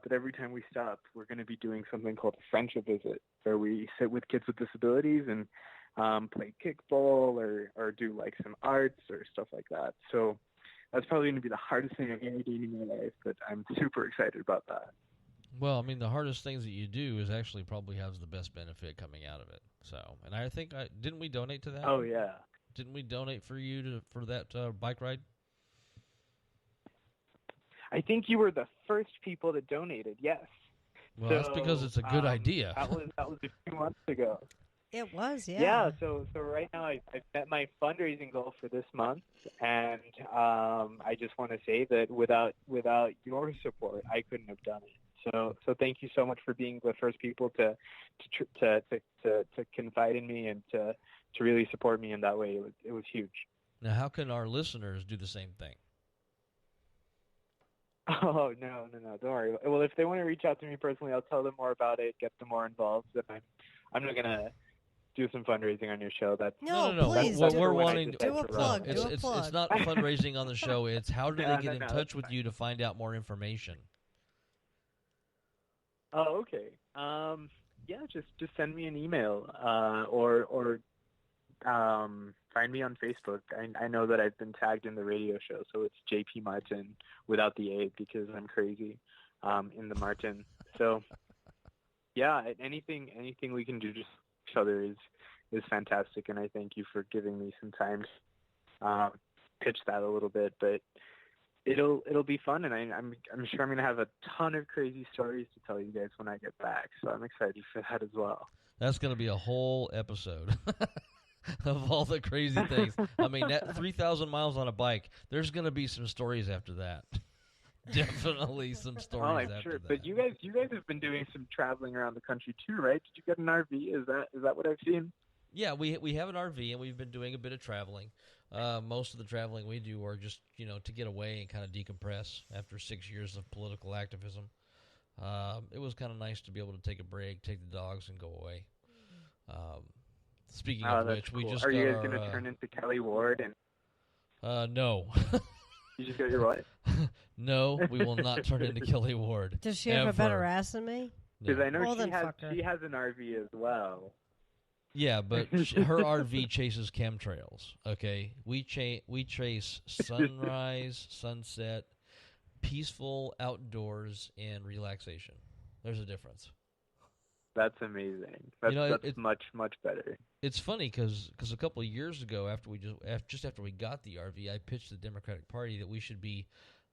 But every time we stop, we're going to be doing something called a friendship visit, where we sit with kids with disabilities and play kickball or do like some arts or stuff like that. So that's probably going to be the hardest thing I've ever done in my life, but I'm super excited about that. Well, I mean, the hardest things that you do is actually probably has the best benefit coming out of it. So, and I think didn't we donate to that? Oh yeah. Didn't we donate for you for that bike ride? I think you were the first people that donated. Yes. Well, that's because it's a good idea. That was a few months ago. It was, yeah. Yeah. So right now I've met my fundraising goal for this month, and I just want to say that without your support, I couldn't have done it. So thank you so much for being the first people to confide in me and to really support me in that way. It was huge. Now, how can our listeners do the same thing? Oh, no, don't worry. Well, if they want to reach out to me personally, I'll tell them more about it, get them more involved. I'm not going to do some fundraising on your show. No, please. What we're wanting to do a plug. It's not fundraising on the show. It's how do they get in touch with you to find out more information? Oh, okay. Yeah, just send me an email or find me on Facebook. I know that I've been tagged in the radio show, so it's JP Martin without the A because I'm crazy in the Martin. So yeah, anything we can do to each other is fantastic, and I thank you for giving me some time to pitch that a little bit. But it'll be fun, and I'm sure I'm going to have a ton of crazy stories to tell you guys when I get back. So I'm excited for that as well. That's going to be a whole episode of all the crazy things. I mean, that 3,000 miles on a bike, there's going to be some stories after that. Definitely some stories after sure. that. But you guys have been doing some traveling around the country too, right? Did you get an RV? Is that what I've seen? Yeah, we have an RV, and we've been doing a bit of traveling. Most of the traveling we do are just, to get away and kind of decompress after 6 years of political activism. It was kind of nice to be able to take a break, take the dogs, and go away. Speaking of which, cool. we just are got you guys going to turn into Kelly Ward? And no. You just got your what? No, we will not turn into Kelly Ward. Does she have a better ass than me? Because I know Well, she has an RV as well. Yeah, but her RV chases chemtrails, okay? We chase sunrise, sunset, peaceful outdoors, and relaxation. There's a difference. That's amazing. That's much, much better. It's funny because a couple of years ago, after we got the RV, I pitched the Democratic Party that we should be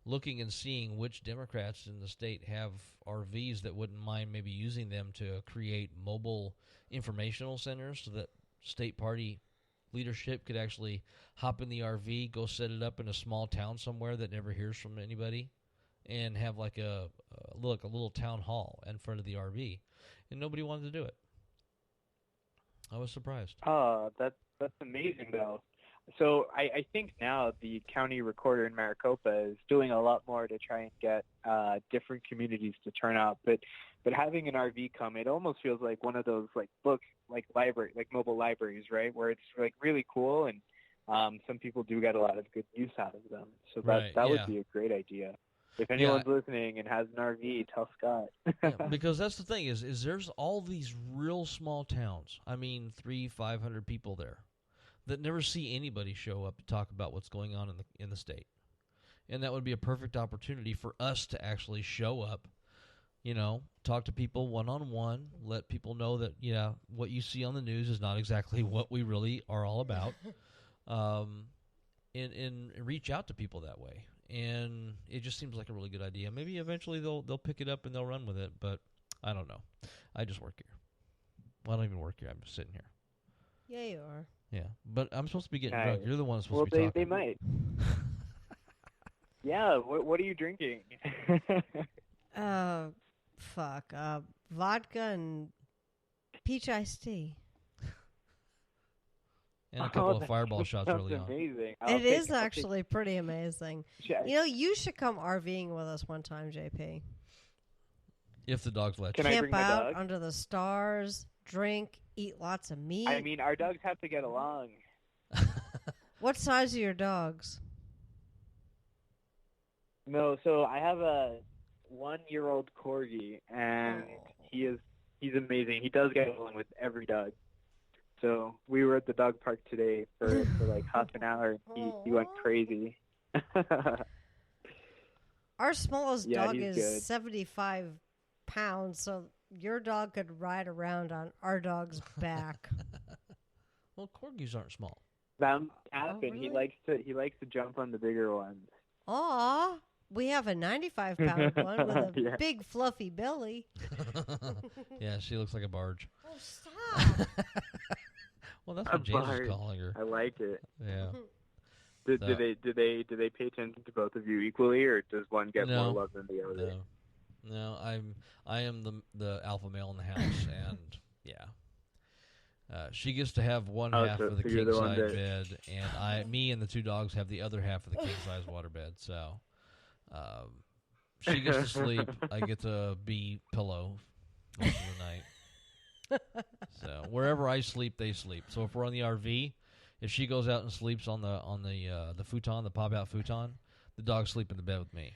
looking and seeing which Democrats in the state have RVs that wouldn't mind maybe using them to create mobile informational centers so that state party leadership could actually hop in the RV, go set it up in a small town somewhere that never hears from anybody, and have like a little town hall in front of the RV. And nobody wanted to do it. I was surprised. Oh, that's amazing, though. So I think now the county recorder in Maricopa is doing a lot more to try and get different communities to turn out. But having an RV come, it almost feels like one of those like mobile libraries, right? Where it's like really cool, and some people do get a lot of good use out of them. So that would be a great idea. If anyone's listening and has an RV, tell Scott. Because that's the thing is there's all these real small towns. I mean, 300-500 people there that never see anybody show up to talk about what's going on in the state. And that would be a perfect opportunity for us to actually show up, talk to people one-on-one, let people know that, what you see on the news is not exactly what we really are all about, and reach out to people that way. And it just seems like a really good idea. Maybe eventually they'll pick it up and they'll run with it, but I don't know. I just work here. Well, I don't even work here. I'm just sitting here. Yeah, you are. Yeah, but I'm supposed to be getting drunk. You're the one that's supposed to be talking. They might. Yeah, what are you drinking? Vodka and peach iced tea. And a couple of fireball shots early on. Amazing. It is actually pretty amazing. You should come RVing with us one time, JP. If the dogs let Can you. I bring Camp my out dog? under the stars, drink, eat lots of meat. I mean, our dogs have to get along. What size are your dogs? No, so I have 1-year-old corgi, and he's amazing. He does get along with every dog. So we were at the dog park today for like half an hour, and he went crazy. Our smallest dog is good. 75 pounds, so your dog could ride around on our dog's back. Well, corgis aren't small. That happen. Really? He likes to jump on the bigger ones. Aw, we have a 95-pound one with a big fluffy belly. Yeah, she looks like a barge. Oh, stop. Well, that's what James barge. is calling her. I like it. Yeah. Do they pay attention to both of you equally, or does one get more love than the other? No. I am the alpha male in the house, and yeah. She gets to have one half of the king size bed, and me and the two dogs have the other half of the king size waterbed. So, she gets to sleep. I get to be pillow most of the night. So wherever I sleep, they sleep. So if we're on the RV, if she goes out and sleeps on the futon, the pop out futon, the dogs sleep in the bed with me.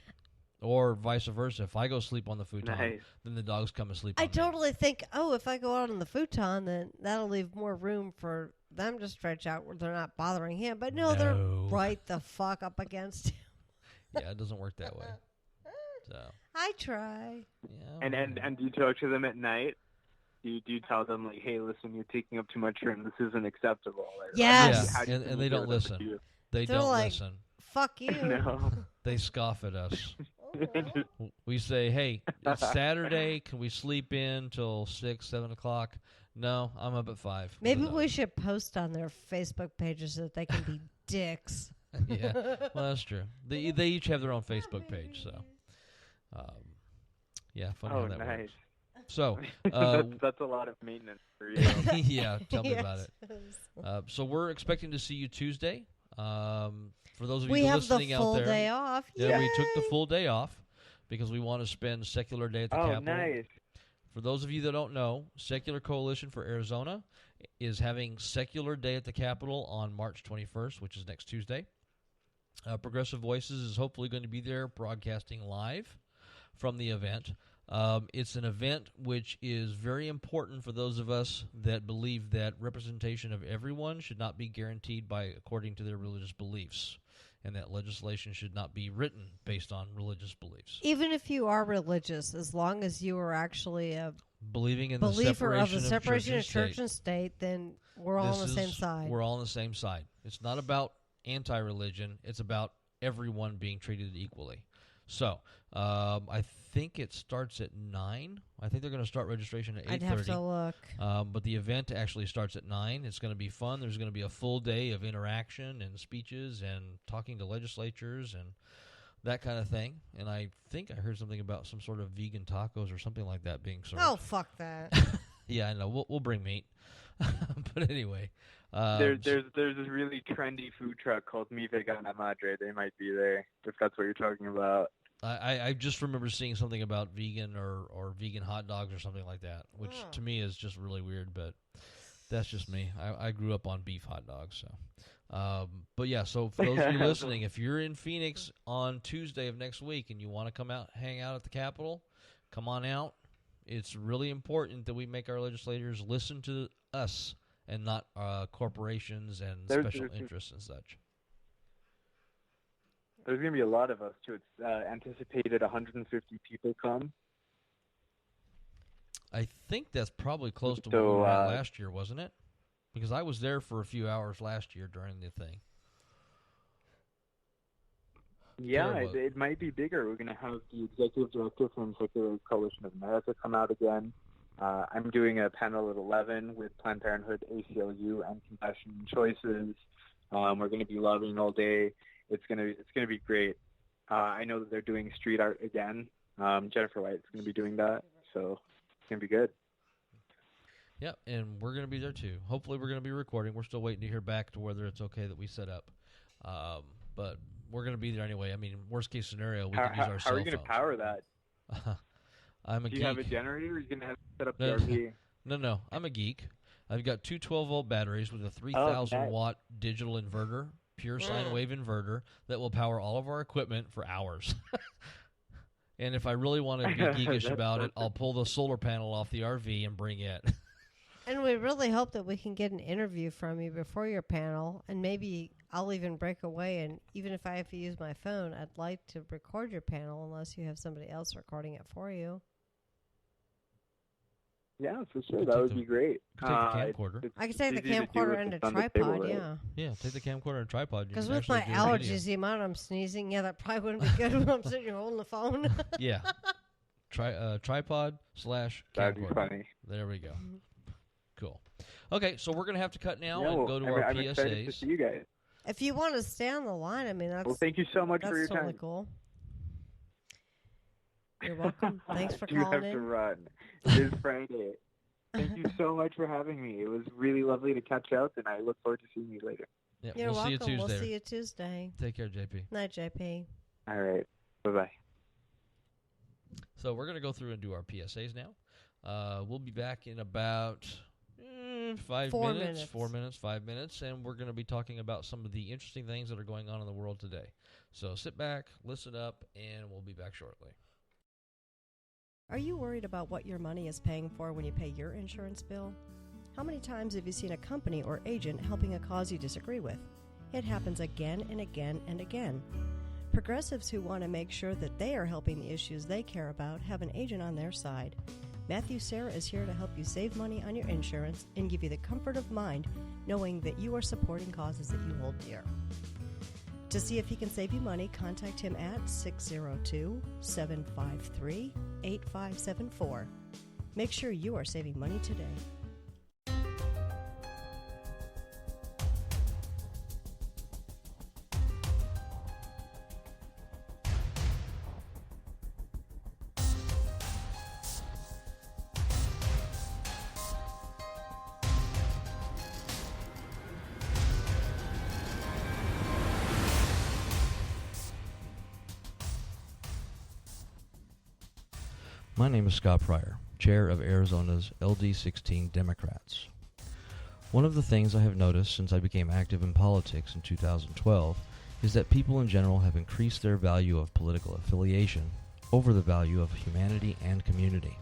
Or vice versa. If I go sleep on the futon, then the dogs come and sleep on me. I totally think, if I go out on the futon, then that'll leave more room for them to stretch out where they're not bothering him. But no, they're right the fuck up against him. Yeah, it doesn't work that way. So I try. Yeah. And do you talk to them at night? Do you tell them, like, hey, listen, you're taking up too much room. This isn't acceptable. Like, yes. Yeah, and they don't listen. They're don't like, listen. Fuck you. No. They scoff at us. We say, hey, it's Saturday. Can we sleep in till 6, 7 o'clock? No, I'm up at 5. Maybe we should post on their Facebook pages so that they can be dicks. Yeah, well, that's true. They each have their own Facebook page, so yeah, funny how that works. So that's a lot of maintenance for you. Yeah, tell me about it. So we're expecting to see you Tuesday. For those of you listening out there, we have the full day off. Yeah, we took the full day off because we want to spend Secular Day at the Capitol. Nice. For those of you that don't know, Secular Coalition for Arizona is having Secular Day at the Capitol on March 21st, which is next Tuesday. Progressive Voices is hopefully going to be there broadcasting live from the event. It's an event which is very important for those of us that believe that representation of everyone should not be guaranteed according to their religious beliefs, and that legislation should not be written based on religious beliefs. Even if you are religious, as long as you are actually a believing in believer the of the separation of church and state, then we're all on the same side. We're all on the same side. It's not about anti-religion. It's about everyone being treated equally. So, I think it starts at 9. I think they're going to start registration at 8:30. I'd have to look. But the event actually starts at 9. It's going to be fun. There's going to be a full day of interaction and speeches and talking to legislatures and that kind of thing. And I think I heard something about some sort of vegan tacos or something like that being served. Oh, fuck that. Yeah, I know. We'll bring meat. But anyway. There's this really trendy food truck called Mi Vegana Madre. They might be there, if that's what you're talking about. I just remember seeing something about vegan or vegan hot dogs or something like that, which to me is just really weird, but that's just me. I grew up on beef hot dogs. So, but yeah, so for those of you listening, if you're in Phoenix on Tuesday of next week and you want to come out, hang out at the Capitol, come on out. It's really important that we make our legislators listen to us and not corporations and special interests and such. There's going to be a lot of us, too. It's anticipated 150 people come. I think that's probably close to what we were at last year, wasn't it? Because I was there for a few hours last year during the thing. Yeah, it might be bigger. We're going to have the executive director from Secular Coalition of America come out again. I'm doing a panel at 11 with Planned Parenthood, ACLU, and Compassion Choices. We're going to be lobbying all day. It's gonna be great. I know that they're doing street art again. Jennifer White's gonna be doing that, so it's gonna be good. Yeah, and we're gonna be there too. Hopefully, we're gonna be recording. We're still waiting to hear back to whether it's okay that we set up, but we're gonna be there anyway. I mean, worst case scenario, we can use our cell phones. How are you gonna power that? I'm a geek. Do you have a generator, or are you gonna have to set up the RV? No, I'm a geek. I've got two 12-volt batteries with a 3,000-watt digital inverter. Pure sine wave inverter that will power all of our equipment for hours. And if I really want to be geekish about it, I'll pull the solar panel off the RV and bring it. And we really hope that we can get an interview from you before your panel, and maybe I'll even break away, and even if I have to use my phone, I'd like to record your panel unless you have somebody else recording it for you. Yeah, for sure. That would be great. Take the camcorder. I could take the camcorder and a tripod, yeah. Yeah, take the camcorder and a tripod. Because with my allergies, the amount I'm sneezing, that probably wouldn't be good when I'm sitting here holding the phone. Yeah. Tripod / camcorder. That'd be funny. There we go. Cool. Okay, so we're going to have to cut now and go to our I'm PSAs. excited to see you guys. If you want to stay on the line, I mean, that's... Well, thank you so much for your totally time. Cool. You're welcome. Thanks for calling calling in. I have to run. It is Friday. Thank you so much for having me. It was really lovely to catch up, and I look forward to seeing you later. Yeah, You're we'll welcome. See you Tuesday. We'll see you Tuesday. Take care, JP. Night, JP. All right. Bye-bye. So we're going to go through and do our PSAs now. We'll be back in about 5 minutes. 4 minutes, 5 minutes, and we're going to be talking about some of the interesting things that are going on in the world today. So sit back, listen up, and we'll be back shortly. Are you worried about what your money is paying for when you pay your insurance bill? How many times have you seen a company or agent helping a cause you disagree with? It happens again and again and again. Progressives who want to make sure that they are helping the issues they care about have an agent on their side. Matthew Serra is here to help you save money on your insurance and give you the comfort of mind knowing that you are supporting causes that you hold dear. To see if he can save you money, contact him at 602-753-8574. Make sure you are saving money today. My name is Scott Pryor, chair of Arizona's LD16 Democrats. One of the things I have noticed since I became active in politics in 2012 is that people in general have increased their value of political affiliation over the value of humanity and community.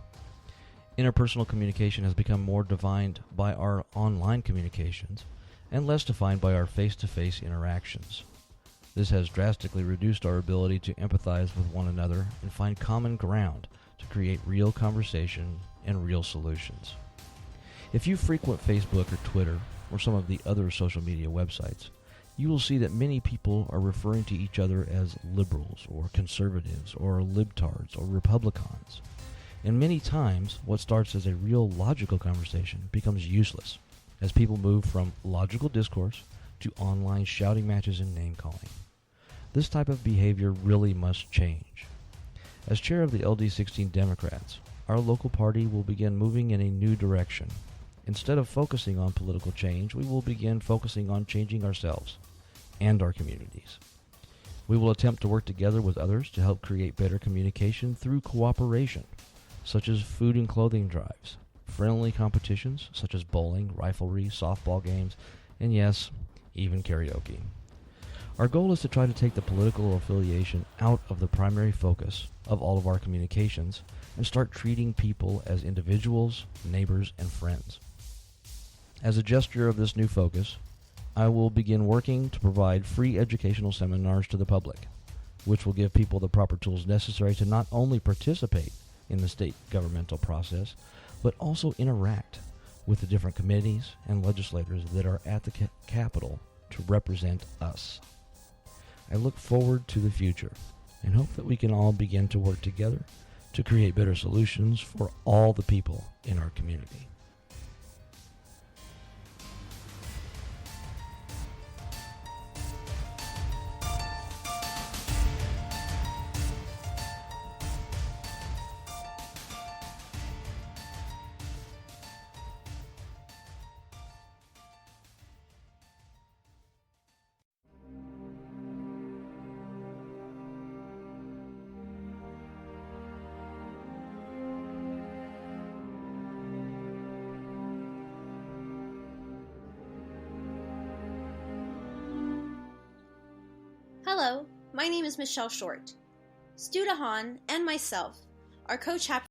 Interpersonal communication has become more defined by our online communications and less defined by our face-to-face interactions. This has drastically reduced our ability to empathize with one another and find common ground to create real conversation and real solutions. If you frequent Facebook or Twitter or some of the other social media websites, you will see that many people are referring to each other as liberals or conservatives or libtards or Republicans. And many times, what starts as a real logical conversation becomes useless as people move from logical discourse to online shouting matches and name-calling. This type of behavior really must change. As chair of the LD16 Democrats, our local party will begin moving in a new direction. Instead of focusing on political change, we will begin focusing on changing ourselves and our communities. We will attempt to work together with others to help create better communication through cooperation, such as food and clothing drives, friendly competitions such as bowling, riflery, softball games, and yes, even karaoke. Our goal is to try to take the political affiliation out of the primary focus of all of our communications and start treating people as individuals, neighbors, and friends. As a gesture of this new focus, I will begin working to provide free educational seminars to the public, which will give people the proper tools necessary to not only participate in the state governmental process, but also interact with the different committees and legislators that are at the Capitol to represent us. I look forward to the future and hope that we can all begin to work together to create better solutions for all the people in our community. Hello, my name is Michelle Short. Stu DeHaan, and myself are co-chapter